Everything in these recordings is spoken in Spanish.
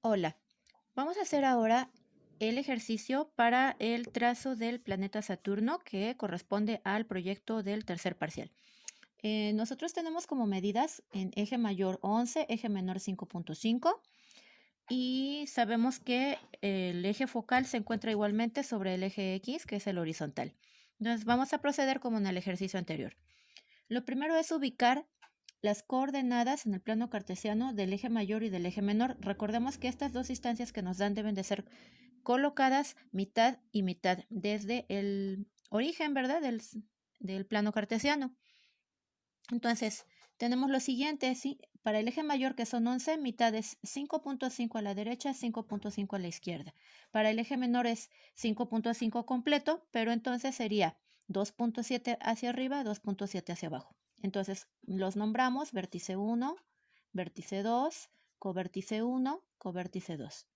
Hola, vamos a hacer ahora el ejercicio para el trazo del planeta Saturno que corresponde al proyecto del tercer parcial. Nosotros tenemos como medidas en eje mayor 11, eje menor 5.5 y sabemos que el eje focal se encuentra igualmente sobre el eje X, que es el horizontal. Entonces vamos a proceder como en el ejercicio anterior. Lo primero es ubicar las coordenadas en el plano cartesiano del eje mayor y del eje menor. Recordemos que estas dos distancias que nos dan deben de ser colocadas mitad y mitad desde el origen, ¿verdad? Del plano cartesiano. Entonces, tenemos lo siguiente, ¿sí? Para el eje mayor, que son 11, mitad es 5.5 a la derecha, 5.5 a la izquierda. Para el eje menor es 5.5 completo, pero entonces sería 2.7 hacia arriba, 2.7 hacia abajo. Entonces, los nombramos vértice 1, vértice 2, covértice 1, covértice 2.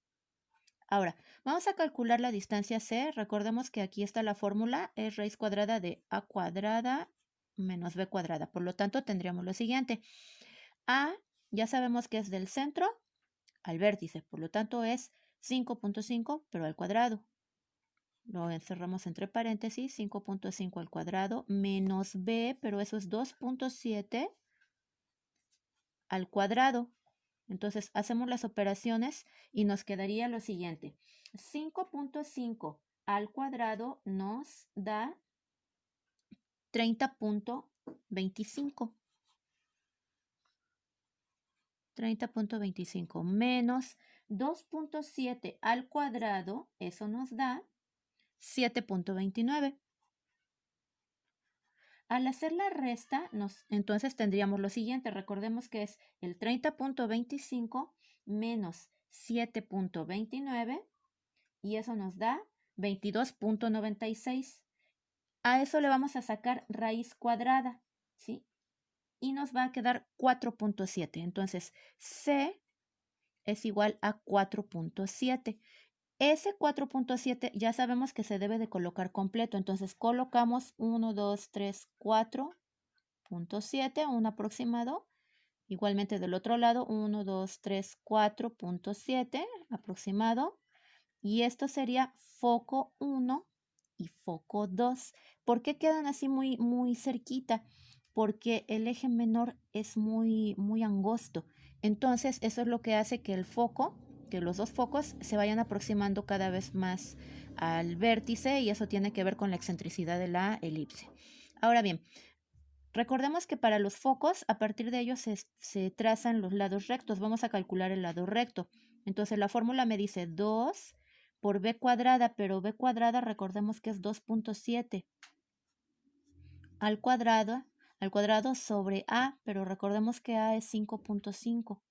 Ahora, vamos a calcular la distancia C. Recordemos que aquí está la fórmula, es raíz cuadrada de A cuadrada menos B cuadrada. Por lo tanto, tendríamos lo siguiente. A ya sabemos que es del centro al vértice, por lo tanto es 5.5, pero al cuadrado. Lo encerramos entre paréntesis, 5.5 al cuadrado menos B, pero eso es 2.7 al cuadrado. Entonces hacemos las operaciones y nos quedaría lo siguiente. 5.5 al cuadrado nos da 30.25. 30.25 menos 2.7 al cuadrado, eso nos da 7.29. Al hacer la resta, entonces tendríamos lo siguiente. Recordemos que es el 30.25 menos 7.29 y eso nos da 22.96. A eso le vamos a sacar raíz cuadrada, ¿sí? Y nos va a quedar 4.7. Entonces, C es igual a 4.7. Ese 4.7 ya sabemos que se debe de colocar completo. Entonces, colocamos 1, 2, 3, 4.7, un aproximado. Igualmente del otro lado, 1, 2, 3, 4.7 aproximado. Y esto sería foco 1 y foco 2. ¿Por qué quedan así muy cerquita? Porque el eje menor es muy angosto. Entonces, eso es lo que hace que el foco, que los dos focos se vayan aproximando cada vez más al vértice y eso tiene que ver con la excentricidad de la elipse. Ahora bien, recordemos que para los focos, a partir de ellos se trazan los lados rectos. Vamos a calcular el lado recto. Entonces la fórmula me dice 2 por b cuadrada, pero b cuadrada recordemos que es 2.7 al cuadrado sobre a, pero recordemos que a es 5.5.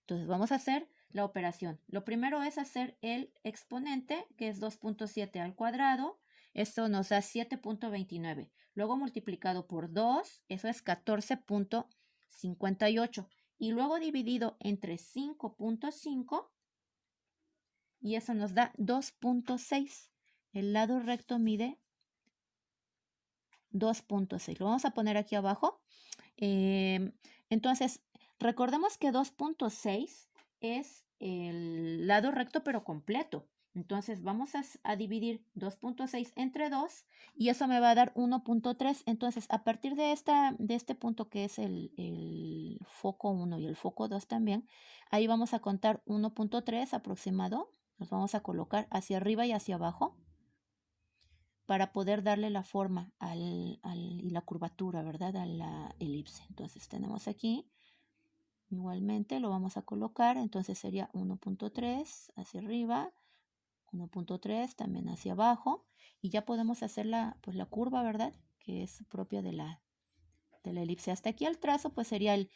Entonces vamos a hacer la operación. Lo primero es hacer el exponente, que es 2.7 al cuadrado. Esto nos da 7.29. Luego multiplicado por 2, eso es 14.58. Y luego dividido entre 5.5, y eso nos da 2.6. El lado recto mide 2.6. Lo vamos a poner aquí abajo. Entonces, recordemos que 2.6 es el lado recto pero completo. Entonces vamos a dividir 2.6 entre 2 y eso me va a dar 1.3. Entonces a partir de este punto que es el foco 1 y el foco 2 también, ahí vamos a contar 1.3 aproximado. Nos vamos a colocar hacia arriba y hacia abajo para poder darle la forma y la curvatura, ¿verdad? A la elipse. Entonces tenemos aquí, igualmente lo vamos a colocar, entonces sería 1.3 hacia arriba, 1.3 también hacia abajo, y ya podemos hacer pues la curva, ¿verdad? Que es propia de la elipse. Hasta aquí el trazo pues sería el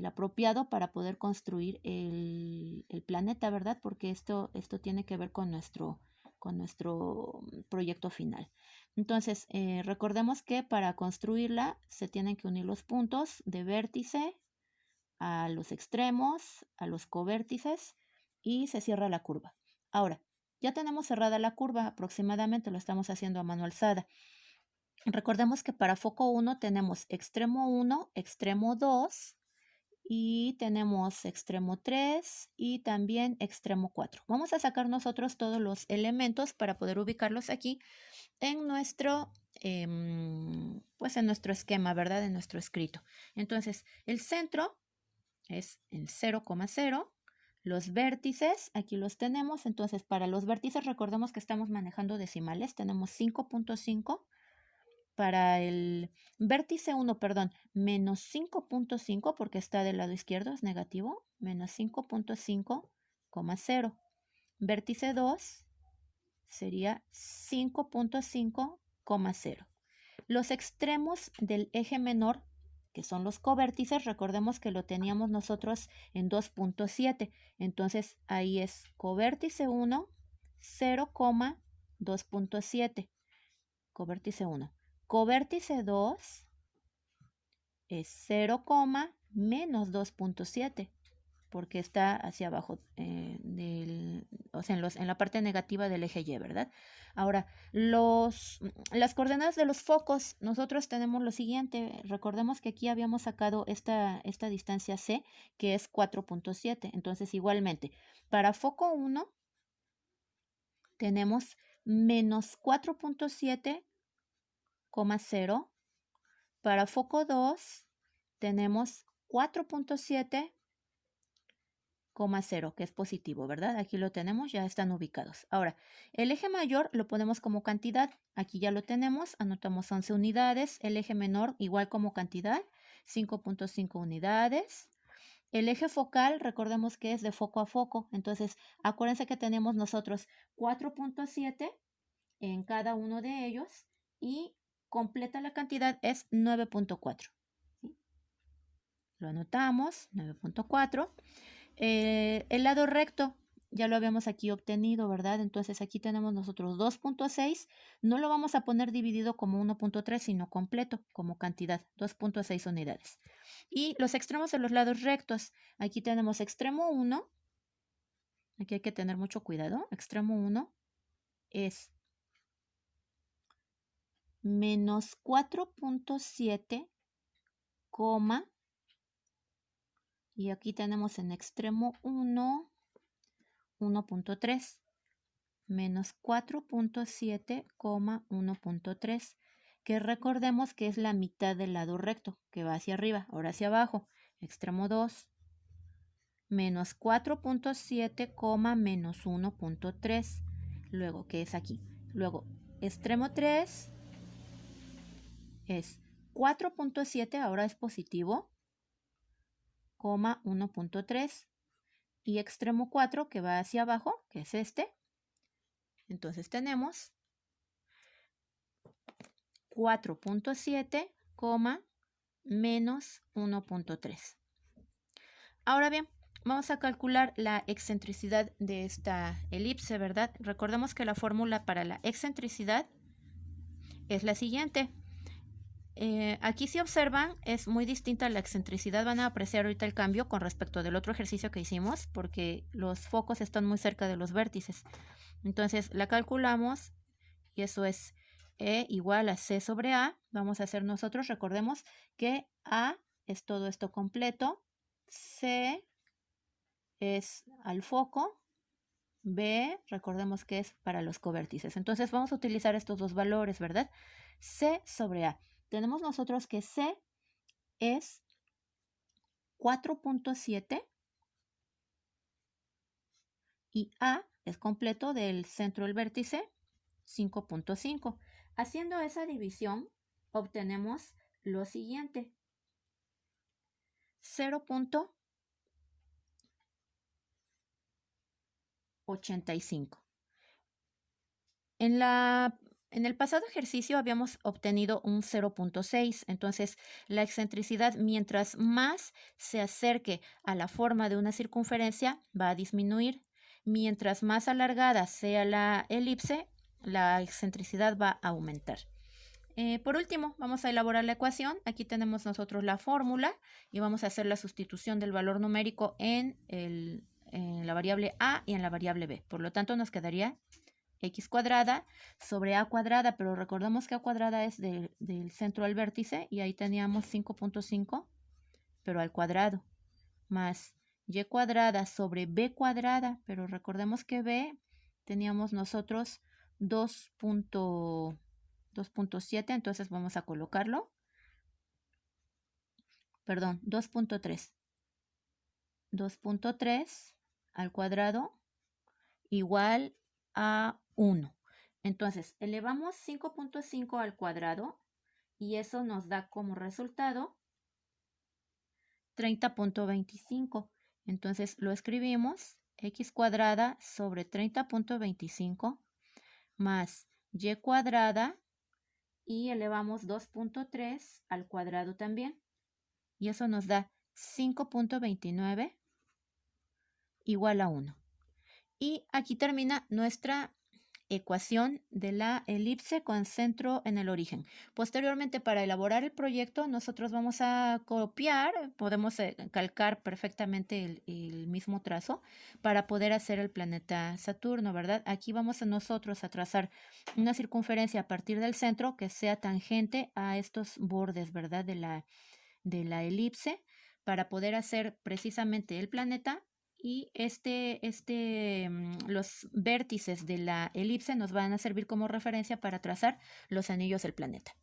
apropiado para poder construir el planeta, ¿verdad? Porque esto tiene que ver con nuestro proyecto final. Entonces, recordemos que para construirla se tienen que unir los puntos de vértice a los extremos, a los covértices y se cierra la curva. Ahora, ya tenemos cerrada la curva, aproximadamente lo estamos haciendo a mano alzada. Recordemos que para foco 1 tenemos extremo 1, extremo 2 y tenemos extremo 3 y también extremo 4. Vamos a sacar nosotros todos los elementos para poder ubicarlos aquí en nuestro, pues en nuestro esquema, ¿verdad? En nuestro escrito. Entonces, el centro es en 0,0. Los vértices, aquí los tenemos. Entonces, para los vértices, recordemos que estamos manejando decimales. Tenemos 5.5. Para el vértice 1, perdón, menos 5.5 porque está del lado izquierdo, es negativo, menos 5.5,0. Vértice 2 sería 5.5,0. Los extremos del eje menor, que son los covértices, recordemos que lo teníamos nosotros en 2.7. Entonces ahí es covértice 1, 0,2.7. Covértice 1. Covértice 2 es 0, menos 2.7 porque está hacia abajo, o sea, en la parte negativa del eje Y, ¿verdad? Ahora, las coordenadas de los focos, nosotros tenemos lo siguiente. Recordemos que aquí habíamos sacado esta distancia C, que es 4.7. Entonces, igualmente, para foco 1 tenemos menos 4.7,0. Para foco 2 tenemos 4.7,0, que es positivo, ¿verdad? Aquí lo tenemos, ya están ubicados. Ahora, el eje mayor lo ponemos como cantidad. Aquí ya lo tenemos, anotamos 11 unidades. El eje menor igual como cantidad, 5.5 unidades. El eje focal, recordemos que es de foco a foco. Entonces, acuérdense que tenemos nosotros 4.7 en cada uno de ellos y completa la cantidad es 9.4. ¿Sí? Lo anotamos, 9.4. El lado recto ya lo habíamos aquí obtenido, ¿verdad? Entonces aquí tenemos nosotros 2.6. No lo vamos a poner dividido como 1.3, sino completo, como cantidad, 2.6 unidades. Y los extremos de los lados rectos. Aquí tenemos extremo 1. Aquí hay que tener mucho cuidado. Extremo 1 es menos 4.7, y aquí tenemos en extremo 1, 1.3, menos 4.7,1.3, que recordemos que es la mitad del lado recto, que va hacia arriba, ahora hacia abajo. Extremo 2, menos 4.7, menos 1.3, luego, ¿qué es aquí? Luego, extremo 3 es 4.7, ahora es positivo, 1.3, y extremo 4 que va hacia abajo, que es este. Entonces tenemos 4.7, menos 1.3. Ahora bien, vamos a calcular la excentricidad de esta elipse, ¿verdad? Recordemos que la fórmula para la excentricidad es la siguiente. Aquí si observan es muy distinta la excentricidad. Van a apreciar ahorita el cambio con respecto del otro ejercicio que hicimos porque los focos están muy cerca de los vértices. Entonces la calculamos y eso es E igual a C sobre A. Vamos a hacer nosotros, recordemos que A es todo esto completo, C es al foco, B, recordemos que es para los covértices. Entonces vamos a utilizar estos dos valores, ¿verdad? C sobre A. Tenemos nosotros que C es 4.7 y A es completo del centro del vértice, 5.5. Haciendo esa división, obtenemos lo siguiente. 0.85. En el pasado ejercicio habíamos obtenido un 0.6, entonces la excentricidad mientras más se acerque a la forma de una circunferencia va a disminuir. Mientras más alargada sea la elipse, la excentricidad va a aumentar. Por último, vamos a elaborar la ecuación. Aquí tenemos nosotros la fórmula y vamos a hacer la sustitución del valor numérico en la variable A y en la variable B. Por lo tanto, nos quedaría x cuadrada sobre a cuadrada, pero recordemos que a cuadrada es del centro al vértice y ahí teníamos 5.5, pero al cuadrado. más y cuadrada sobre b cuadrada, pero recordemos que b teníamos nosotros 2.7, entonces vamos a colocarlo, perdón, 2.3. 2.3 al cuadrado igual a 1. Entonces, elevamos 5.5 al cuadrado y eso nos da como resultado 30.25. Entonces, lo escribimos x cuadrada sobre 30.25 más y cuadrada y elevamos 2.3 al cuadrado también. Y eso nos da 5.29 igual a 1. Y aquí termina nuestra ecuación de la elipse con centro en el origen. Posteriormente, para elaborar el proyecto, nosotros vamos a copiar, podemos calcar perfectamente el mismo trazo para poder hacer el planeta Saturno, ¿verdad? Aquí vamos a nosotros a trazar una circunferencia a partir del centro que sea tangente a estos bordes, ¿verdad? De la elipse para poder hacer precisamente el planeta. Y los vértices de la elipse nos van a servir como referencia para trazar los anillos del planeta.